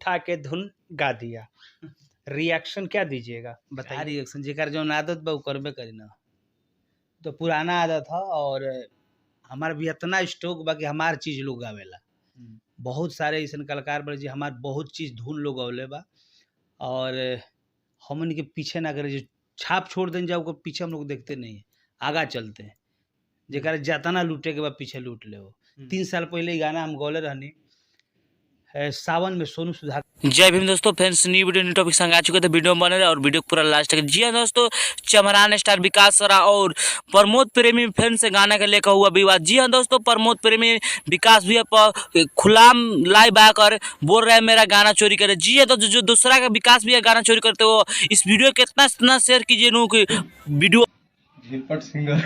उठा के धुन गा दिया, रिएक्शन क्या दीजिएगा बताइए। रिएक्शन जेकर जो आदत बा उ करबे करी ना, तो पुराना आदत है। और हमार भी इतना स्टॉक बा कि हमार चीज लोग गावेला। बहुत सारे ऐसे कलाकार बड़े जी हमार बहुत चीज धुन लोग गौले बा, और हमन के पीछे ना करे, जो छाप छोड़ दें जाओ को पीछे हम लोग देखते नहीं है, आगा चलते हैं। जेकर जातना लूटे के बाद पीछे लूट ले हो। 3 साल पहले गाना हम गौले रहनी सावन में सोनू सुधाकर। जय भीम दोस्तों, friends new video new topic संग आ चुके थे, वीडियो बने रहे और वीडियो पूरा लास्ट तक। जी हाँ दोस्तों, चमरान स्टार विकास सरा और प्रमोद प्रेमी फिल्म से गाना के लेकर हुआ विवाद। जी हाँ दोस्तों, प्रमोद प्रेमी विकास भी खुलाम लाइव आकर बोल रहे हैं मेरा गाना चोरी करे। जी हाँ, तो जो दूसरा का विकास भी गाना चोरी करते हो, इस वीडियो कितना शेयर कीजिए नु कि वीडियो झिलपट सिंगर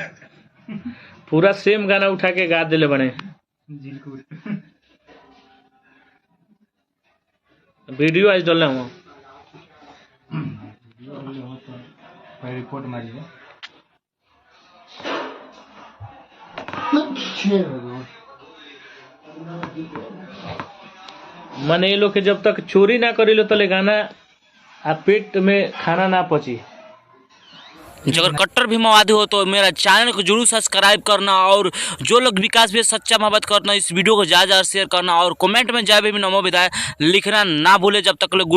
पूरा सेम गाना उठा के गा दिले बने। वीडियो आज डालना हुआ, रिपोर्ट मारी है। माने ये लोग के जब तक चोरी ना करी लो तले गाना आ पेट में खाना ना पची। अगर कट्टर भी मवादी हो तो मेरा चैनल को जरूर सब्सक्राइब करना, और जो लोग विकास भी सच्चा मोहब्बत करना, इस वीडियो को ज़्यादा शेयर करना, और कमेंट में जय भीम नमो विदाय लिखना ना भूले। जब तक लोग